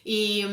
e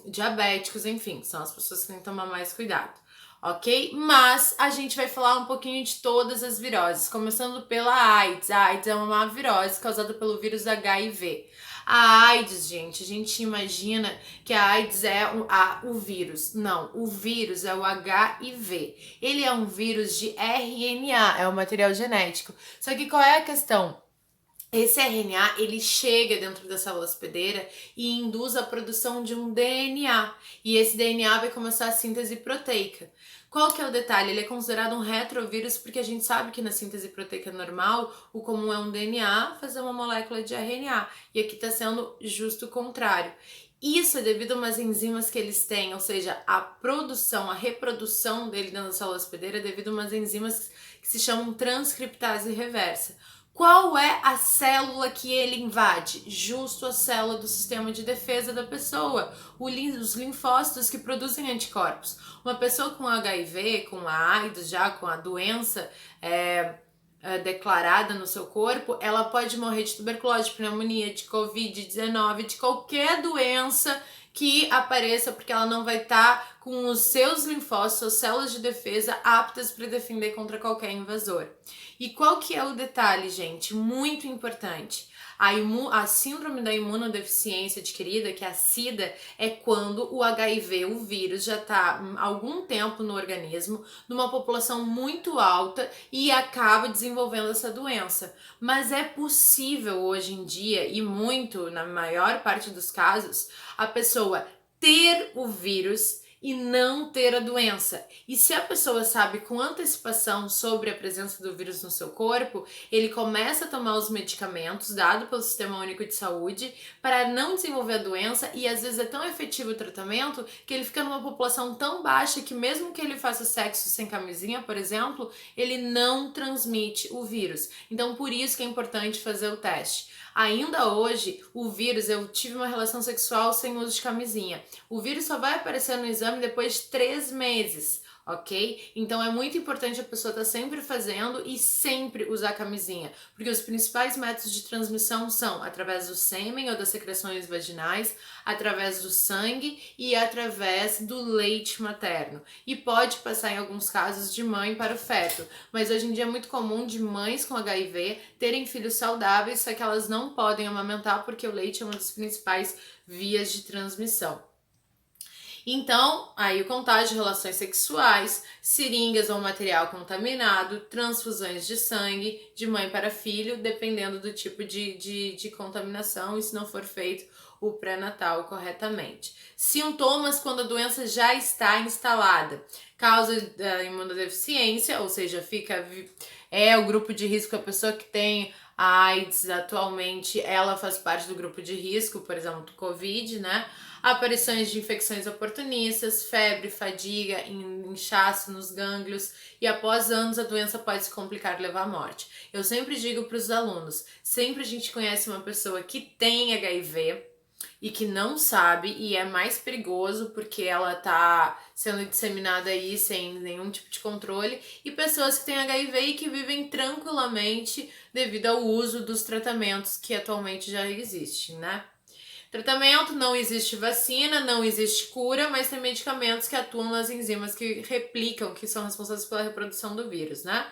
diabéticos, enfim, são as pessoas que têm que tomar mais cuidado, ok? Mas a gente vai falar um pouquinho de todas as viroses, começando pela AIDS. A AIDS é uma virose causada pelo vírus HIV. A AIDS, gente, a gente imagina que a AIDS é o vírus. Não, o vírus é o HIV. Ele é um vírus de RNA, é o material genético. Só que qual é a questão? Esse RNA, ele chega dentro da célula hospedeira e induz a produção de um DNA. E esse DNA vai começar a síntese proteica. Qual que é o detalhe? Ele é considerado um retrovírus porque a gente sabe que na síntese proteica normal, o comum é um DNA fazer uma molécula de RNA. E aqui está sendo justo o contrário. Isso é devido a umas enzimas que eles têm, ou seja, a produção, a reprodução dele dentro da célula hospedeira é devido a umas enzimas que se chamam transcriptase reversa. Qual é a célula que ele invade? Justo a célula do sistema de defesa da pessoa, os linfócitos que produzem anticorpos. Uma pessoa com HIV, com a AIDS, já com a doença declarada no seu corpo, ela pode morrer de tuberculose, de pneumonia, de Covid-19, de qualquer doença que apareça, porque ela não vai estar com os seus linfócitos, células de defesa aptas para defender contra qualquer invasor. E qual que é o detalhe, gente? Muito importante. A síndrome da imunodeficiência adquirida, que é a SIDA, é quando o HIV, o vírus, já está há algum tempo no organismo, numa população muito alta e acaba desenvolvendo essa doença. Mas é possível hoje em dia, e muito, na maior parte dos casos, a pessoa ter o vírus e não ter a doença. E se a pessoa sabe com antecipação sobre a presença do vírus no seu corpo, ele começa a tomar os medicamentos dados pelo Sistema Único de Saúde para não desenvolver a doença, e às vezes é tão efetivo o tratamento que ele fica numa população tão baixa que mesmo que ele faça sexo sem camisinha, por exemplo, ele não transmite o vírus. Então por isso que é importante fazer o teste. Ainda hoje, o vírus, eu tive uma relação sexual sem uso de camisinha. O vírus só vai aparecer no exame depois de 3 meses, ok? Então é muito importante a pessoa estar sempre fazendo e sempre usar camisinha, porque os principais métodos de transmissão são através do sêmen ou das secreções vaginais, através do sangue e através do leite materno. E pode passar em alguns casos de mãe para o feto, mas hoje em dia é muito comum de mães com HIV terem filhos saudáveis, só que elas não podem amamentar porque o leite é uma das principais vias de transmissão. Então, aí o contágio de relações sexuais, seringas ou material contaminado, transfusões de sangue de mãe para filho, dependendo do tipo de contaminação e se não for feito o pré-natal corretamente. Sintomas quando a doença já está instalada. Causa da imunodeficiência, ou seja, é o grupo de risco, a pessoa que tem a AIDS atualmente, ela faz parte do grupo de risco, por exemplo, do Covid, né? Aparições de infecções oportunistas, febre, fadiga, inchaço nos gânglios, e após anos a doença pode se complicar e levar à morte. Eu sempre digo para os alunos, sempre a gente conhece uma pessoa que tem HIV e que não sabe, e é mais perigoso porque ela tá sendo disseminada aí sem nenhum tipo de controle, e pessoas que têm HIV e que vivem tranquilamente devido ao uso dos tratamentos que atualmente já existem, né? Tratamento, não existe vacina, não existe cura, mas tem medicamentos que atuam nas enzimas que replicam, que são responsáveis pela reprodução do vírus, né?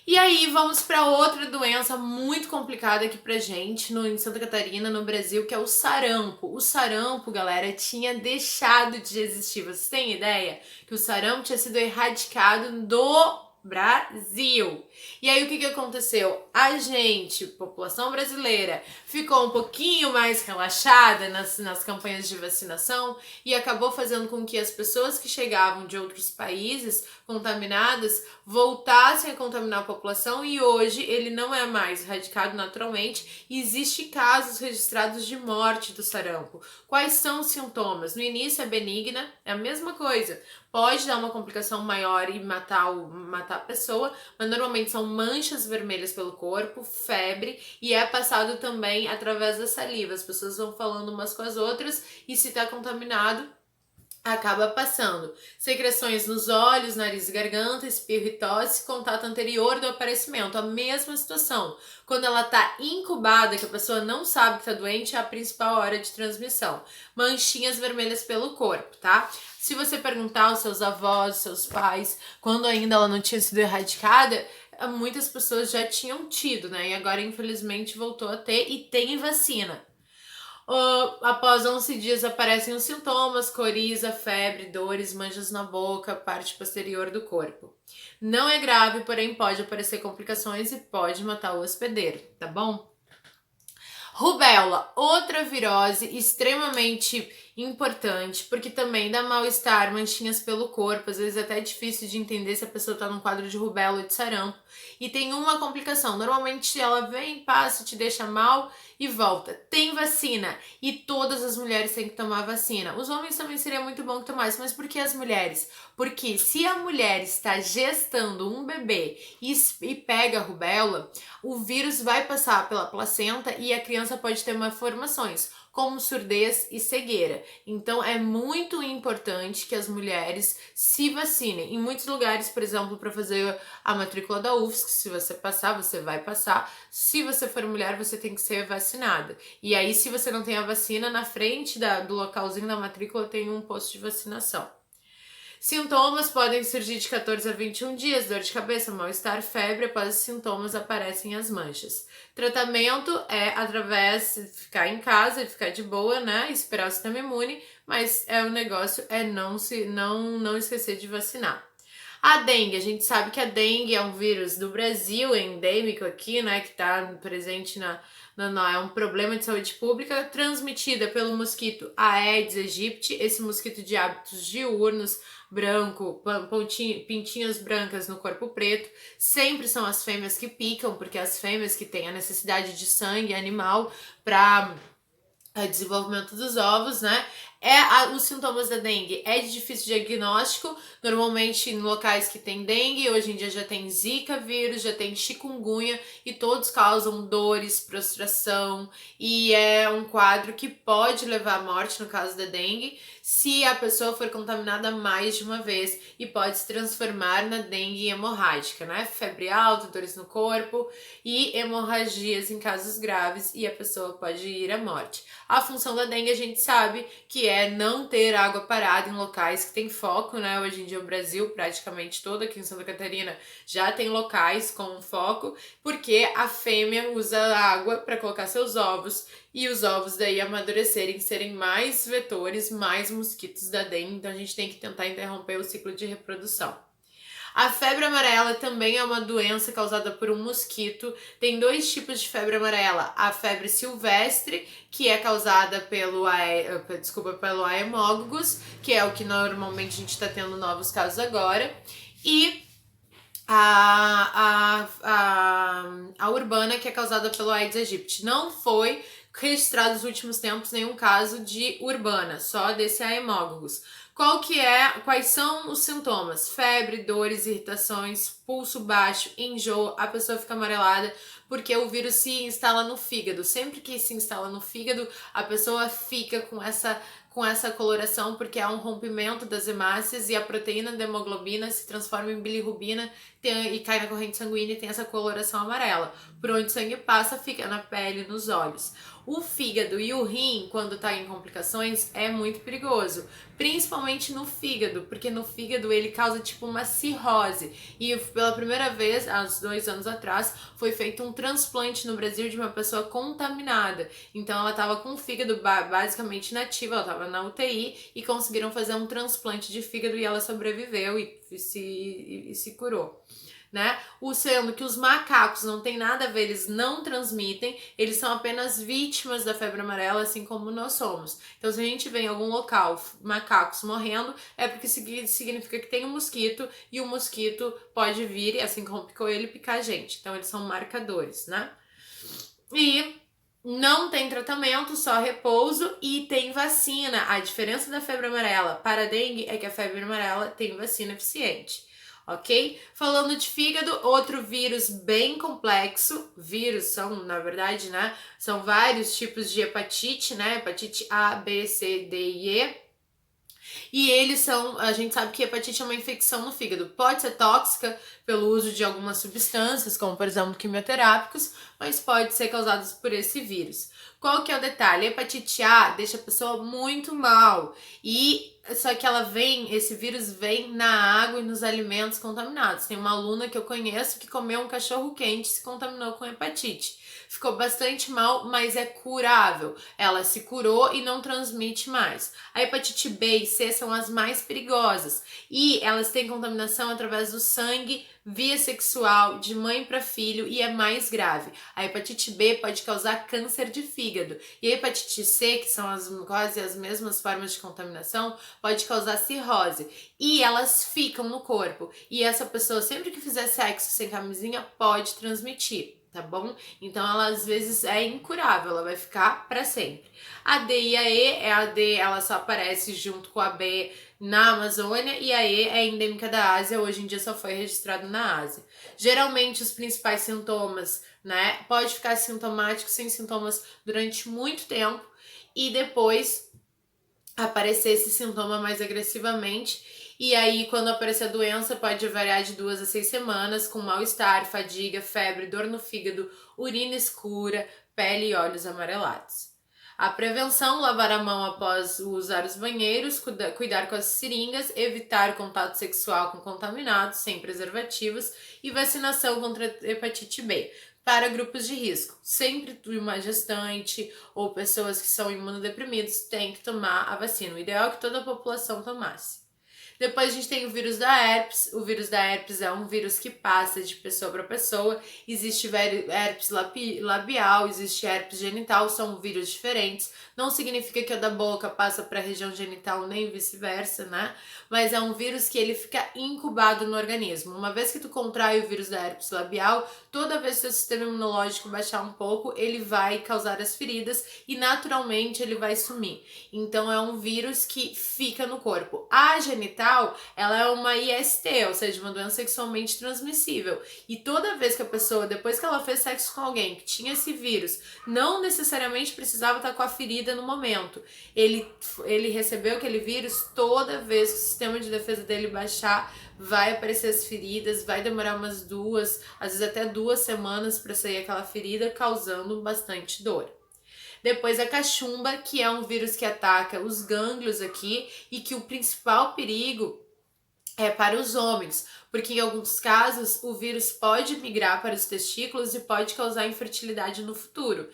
E aí vamos para outra doença muito complicada aqui pra gente, em Santa Catarina, no Brasil, que é o sarampo. O sarampo, galera, tinha deixado de existir. Vocês têm ideia que o sarampo tinha sido erradicado do Brasil. E aí o que aconteceu? A gente, população brasileira, ficou um pouquinho mais relaxada nas campanhas de vacinação e acabou fazendo com que as pessoas que chegavam de outros países contaminadas voltassem a contaminar a população, e hoje ele não é mais erradicado naturalmente. Existem casos registrados de morte do sarampo. Quais são os sintomas? No início é benigna, é a mesma coisa. Pode dar uma complicação maior e matar a pessoa, mas normalmente são manchas vermelhas pelo corpo, febre, e é passado também através da saliva. As pessoas vão falando umas com as outras e se está contaminado, acaba passando secreções nos olhos, nariz e garganta, espirro e tosse, contato anterior do aparecimento. A mesma situação. Quando ela tá incubada, que a pessoa não sabe que tá doente, é a principal hora de transmissão. Manchinhas vermelhas pelo corpo, tá? Se você perguntar aos seus avós, seus pais, quando ainda ela não tinha sido erradicada, muitas pessoas já tinham tido, né? E agora, infelizmente, voltou a ter e tem vacina. Após 11 dias aparecem os sintomas, coriza, febre, dores, manchas na boca, parte posterior do corpo. Não é grave, porém pode aparecer complicações e pode matar o hospedeiro, tá bom? Rubéola, outra virose extremamente importante, porque também dá mal-estar, manchinhas pelo corpo, às vezes até é difícil de entender se a pessoa tá num quadro de rubéola ou de sarampo. E tem uma complicação, normalmente ela vem, passa, te deixa mal e volta. Tem vacina e todas as mulheres têm que tomar vacina. Os homens também seria muito bom que tomassem, mas por que as mulheres? Porque se a mulher está gestando um bebê e pega a rubéola, o vírus vai passar pela placenta e a criança pode ter malformações, como surdez e cegueira. Então é muito importante que as mulheres se vacinem. Em muitos lugares, por exemplo, para fazer a matrícula da UFSC, se você passar, você vai passar. Se você for mulher, você tem que ser vacinada. E aí, se você não tem a vacina, na frente do localzinho da matrícula tem um posto de vacinação. Sintomas podem surgir de 14 a 21 dias, dor de cabeça, mal-estar, febre, após os sintomas aparecem as manchas. Tratamento é através de ficar em casa, de ficar de boa, né, esperar o sistema imune, mas o negócio é não esquecer de vacinar. A dengue, a gente sabe que a dengue é um vírus do Brasil, é endêmico aqui, né, que está presente é um problema de saúde pública, transmitida pelo mosquito Aedes aegypti, esse mosquito de hábitos diurnos, branco, pintinhas brancas no corpo preto. Sempre são as fêmeas que picam, porque as fêmeas que têm a necessidade de sangue animal para desenvolvimento dos ovos, né? Os sintomas da dengue é de difícil diagnóstico, normalmente em locais que tem dengue, hoje em dia já tem zika vírus, já tem chikungunya e todos causam dores, prostração e é um quadro que pode levar à morte no caso da dengue, se a pessoa for contaminada mais de uma vez e pode se transformar na dengue hemorrágica, né? Febre alta, dores no corpo e hemorragias em casos graves e a pessoa pode ir à morte. A função da dengue a gente sabe que é não ter água parada em locais que tem foco, né? Hoje em dia o Brasil, praticamente todo aqui em Santa Catarina, já tem locais com foco, porque a fêmea usa a água para colocar seus ovos e os ovos daí amadurecerem, serem mais vetores, mais mosquitos da dengue, então a gente tem que tentar interromper o ciclo de reprodução. A febre amarela também é uma doença causada por um mosquito. Tem dois tipos de febre amarela. A febre silvestre, que é causada pelo Haemococcus, que é o que normalmente a gente está tendo novos casos agora. E a urbana, que é causada pelo Aedes aegypti. Não foi registrado nos últimos tempos nenhum caso de urbana, só desse Haemococcus. Quais são os sintomas? Febre, dores, irritações, pulso baixo, enjoo, a pessoa fica amarelada, porque o vírus se instala no fígado. Sempre que se instala no fígado, a pessoa fica com essa coloração, porque há um rompimento das hemácias e a proteína da hemoglobina se transforma em bilirrubina e cai na corrente sanguínea e tem essa coloração amarela. Por onde o sangue passa, fica na pele, nos olhos. O fígado e o rim, quando tá em complicações, é muito perigoso. Principalmente no fígado, porque no fígado ele causa tipo uma cirrose. E pela primeira vez, há uns 2 anos atrás, foi feito um transplante no Brasil de uma pessoa contaminada. Então ela tava com o fígado basicamente inativo, ela tava na UTI e conseguiram fazer um transplante de fígado e ela sobreviveu e se curou. Né? Sendo que os macacos não tem nada a ver, eles não transmitem, eles são apenas vítimas da febre amarela, assim como nós somos. Então, se a gente vê em algum local macacos morrendo, é porque significa que tem um mosquito e o mosquito pode vir, assim como picou ele, picar a gente. Então, eles são marcadores, né? E não tem tratamento, só repouso e tem vacina. A diferença da febre amarela para a dengue é que a febre amarela tem vacina eficiente. Ok? Falando de fígado, outro vírus bem complexo. Vírus são, na verdade, né? São vários tipos de hepatite, né? Hepatite A, B, C, D e E. E eles são, a gente sabe que a hepatite é uma infecção no fígado. Pode ser tóxica pelo uso de algumas substâncias, como por exemplo quimioterápicos, mas pode ser causada por esse vírus. Qual que é o detalhe? A hepatite A deixa a pessoa muito mal. E só que esse vírus vem na água e nos alimentos contaminados. Tem uma aluna que eu conheço que comeu um cachorro quente e se contaminou com hepatite. Ficou bastante mal, mas é curável. Ela se curou e não transmite mais. A hepatite B e C são as mais perigosas e elas têm contaminação através do sangue, via sexual, de mãe para filho e é mais grave. A hepatite B pode causar câncer de fígado e a hepatite C, que são quase as mesmas formas de contaminação, pode causar cirrose e elas ficam no corpo. E essa pessoa, sempre que fizer sexo sem camisinha, pode transmitir. Tá bom? Então ela às vezes é incurável, ela vai ficar para sempre. A D e a E, a D ela só aparece junto com a B na Amazônia e a E é endêmica da Ásia, hoje em dia só foi registrado na Ásia. Geralmente os principais sintomas, né, pode ficar sintomático sem sintomas durante muito tempo e depois aparecer esse sintoma mais agressivamente. E aí, quando aparecer a doença, pode variar de 2 a 6 semanas, com mal-estar, fadiga, febre, dor no fígado, urina escura, pele e olhos amarelados. A prevenção: lavar a mão após usar os banheiros, cuidar com as seringas, evitar contato sexual com contaminados, sem preservativos e vacinação contra a hepatite B. Para grupos de risco, sempre uma gestante ou pessoas que são imunodeprimidos têm que tomar a vacina. O ideal é que toda a população tomasse. Depois a gente tem o vírus da herpes. O vírus da herpes é um vírus que passa de pessoa para pessoa. Existe herpes labial, existe herpes genital, são vírus diferentes. Não significa que o da boca passa para a região genital nem vice-versa, né? Mas é um vírus que ele fica incubado no organismo. Uma vez que tu contrai o vírus da herpes labial, toda vez que o seu sistema imunológico baixar um pouco, ele vai causar as feridas e naturalmente ele vai sumir. Então é um vírus que fica no corpo. A genital, ela é uma IST, ou seja, uma doença sexualmente transmissível. E toda vez que a pessoa, depois que ela fez sexo com alguém que tinha esse vírus, não necessariamente precisava estar com a ferida no momento. Ele recebeu aquele vírus, toda vez que o sistema de defesa dele baixar, vai aparecer as feridas, vai demorar umas 2, às vezes até 2 semanas para sair aquela ferida, causando bastante dor. Depois a cachumba, que é um vírus que ataca os gânglios aqui e que o principal perigo é para os homens, porque em alguns casos o vírus pode migrar para os testículos e pode causar infertilidade no futuro.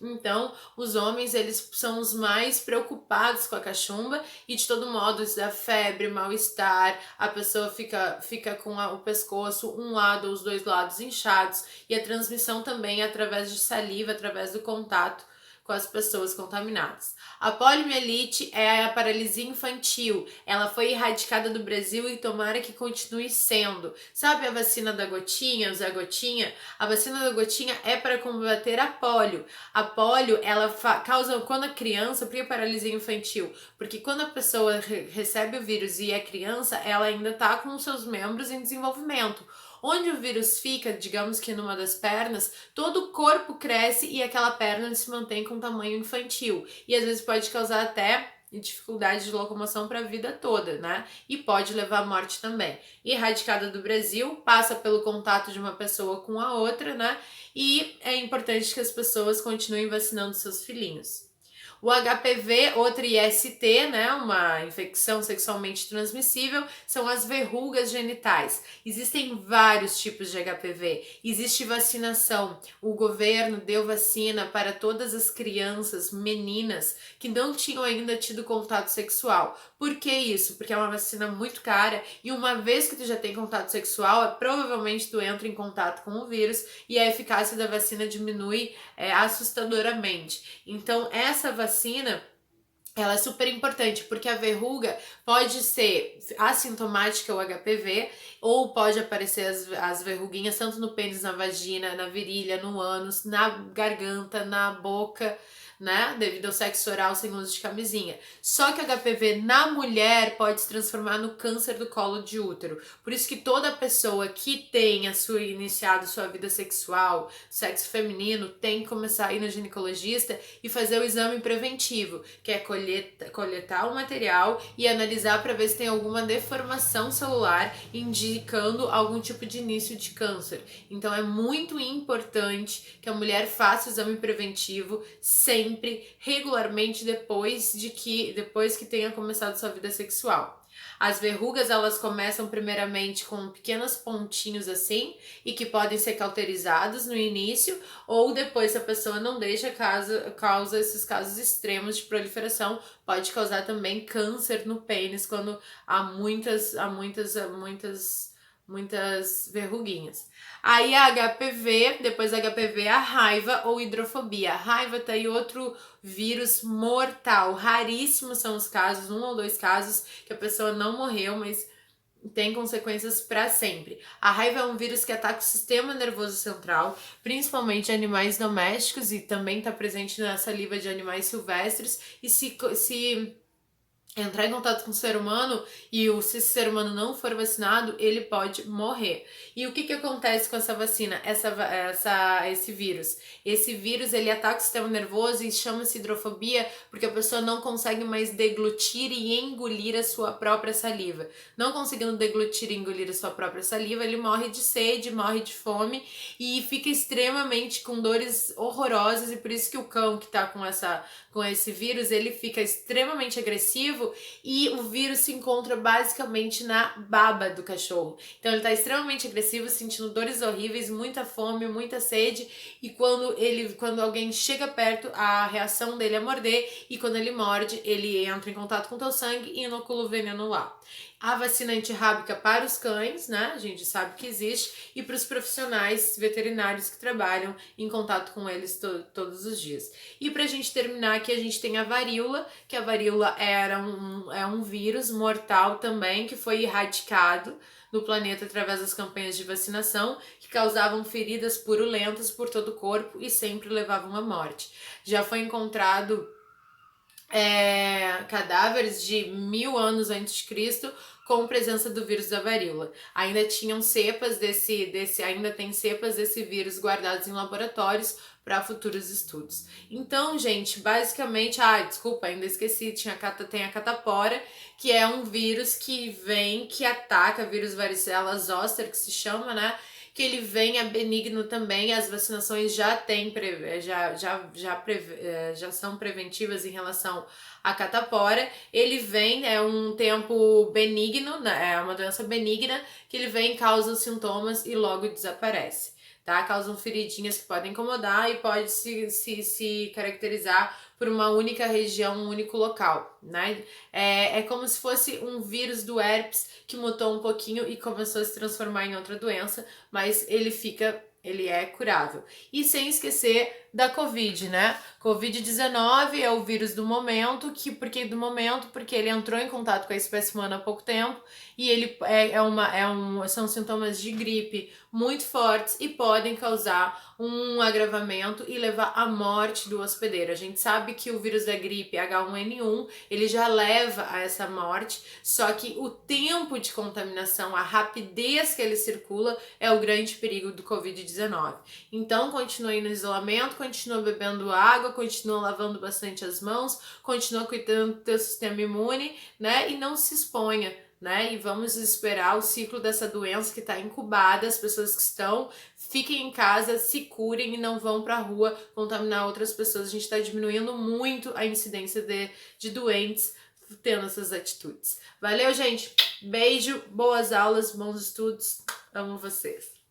Então, os homens, eles são os mais preocupados com a cachumba e de todo modo isso dá febre, mal-estar, a pessoa fica com o pescoço, um lado ou os dois lados inchados e a transmissão também é através de saliva, através do contato com as pessoas contaminadas. A poliomielite é a paralisia infantil. Ela foi erradicada do Brasil e tomara que continue sendo. Sabe a vacina da gotinha, o Zé Gotinha? A vacina da gotinha é para combater a polio. A polio, ela causa quando a criança, por que paralisia infantil? Porque quando a pessoa recebe o vírus e é criança, ela ainda está com os seus membros em desenvolvimento. Onde o vírus fica, digamos que numa das pernas, todo o corpo cresce e aquela perna se mantém com tamanho infantil. E às vezes pode causar até dificuldade de locomoção para a vida toda, né? E pode levar à morte também. Erradicada do Brasil, passa pelo contato de uma pessoa com a outra, né? E é importante que as pessoas continuem vacinando seus filhinhos. O HPV, outra IST, né, uma infecção sexualmente transmissível, são as verrugas genitais. Existem vários tipos de HPV. Existe vacinação. O governo deu vacina para todas as crianças, meninas, que não tinham ainda tido contato sexual. Por que isso? Porque é uma vacina muito cara e uma vez que tu já tem contato sexual, provavelmente tu entra em contato com o vírus e a eficácia da vacina diminui assustadoramente. Então, essa vacina, ela é super importante, porque a verruga pode ser assintomática, o HPV, ou pode aparecer as verruguinhas tanto no pênis, na vagina, na virilha, no ânus, na garganta, na boca, né? Devido ao sexo oral sem uso de camisinha. Só que o HPV na mulher pode se transformar no câncer do colo de útero. Por isso que toda pessoa que tenha iniciado sua vida sexual, sexo feminino, tem que começar a ir no ginecologista e fazer o exame preventivo, que é coletar o material e analisar para ver se tem alguma deformação celular indicando algum tipo de início de câncer. Então é muito importante que a mulher faça o exame preventivo sempre, regularmente, depois que tenha começado sua vida sexual. As verrugas, elas começam primeiramente com pequenos pontinhos assim, e que podem ser cauterizados no início, ou depois, se a pessoa não deixa, causa esses casos extremos de proliferação, pode causar também câncer no pênis, quando há muitas verruguinhas. Aí a HPV, depois da HPV, a raiva ou hidrofobia. A raiva tá aí outro vírus mortal. Raríssimos são os casos, 1 ou 2 casos, que a pessoa não morreu, mas tem consequências para sempre. A raiva é um vírus que ataca o sistema nervoso central, principalmente animais domésticos, e também está presente na saliva de animais silvestres, e se entrar em contato com o ser humano e se esse ser humano não for vacinado, ele pode morrer. E o que acontece com essa vacina? Esse vírus? Esse vírus, ele ataca o sistema nervoso e chama-se hidrofobia porque a pessoa não consegue mais deglutir e engolir a sua própria saliva. Não conseguindo deglutir e engolir a sua própria saliva, ele morre de sede, morre de fome e fica extremamente com dores horrorosas, e por isso que o cão que tá com esse vírus, ele fica extremamente agressivo, e o vírus se encontra basicamente na baba do cachorro. Então ele tá extremamente agressivo, sentindo dores horríveis, muita fome, muita sede, e quando alguém chega perto, a reação dele é morder, e quando ele morde, ele entra em contato com o teu sangue e inocula o veneno lá. A vacina antirrábica para os cães, né? A gente sabe que existe, e para os profissionais veterinários que trabalham em contato com eles todos os dias. E pra gente terminar aqui, a gente tem a varíola, que a varíola é um vírus mortal também, que foi erradicado no planeta através das campanhas de vacinação, que causavam feridas purulentas por todo o corpo e sempre levavam à morte. Já foi encontrado cadáveres de 1000 anos antes de Cristo com presença do vírus da varíola. Ainda tinham cepas ainda tem cepas desse vírus guardados em laboratórios para futuros estudos. Então, gente, basicamente, desculpa, ainda esqueci, tem a catapora, que é um vírus que ataca, vírus varicela zoster, que se chama, né? Que ele vem, é benigno também, as vacinações já são preventivas em relação à catapora. Ele vem, é um tempo benigno, né? É uma doença benigna, que ele vem, causa os sintomas e logo desaparece. Tá? Causam feridinhas que podem incomodar e pode se caracterizar por uma única região, um único local, né? É como se fosse um vírus do herpes que mutou um pouquinho e começou a se transformar em outra doença, mas ele é curável. E sem esquecer da Covid, né? Covid-19 é o vírus do momento, porque ele entrou em contato com a espécie humana há pouco tempo, e ele são sintomas de gripe muito fortes e podem causar um agravamento e levar à morte do hospedeiro. A gente sabe que o vírus da gripe H1N1, ele já leva a essa morte, só que o tempo de contaminação, a rapidez que ele circula é o grande perigo do Covid-19. Então, continue no isolamento, continua bebendo água, continua lavando bastante as mãos, continua cuidando do teu sistema imune, né? E não se exponha, né? E vamos esperar o ciclo dessa doença que está incubada. As pessoas que fiquem em casa, se curem e não vão para a rua contaminar outras pessoas. A gente está diminuindo muito a incidência de doentes tendo essas atitudes. Valeu, gente! Beijo, boas aulas, bons estudos. Amo vocês!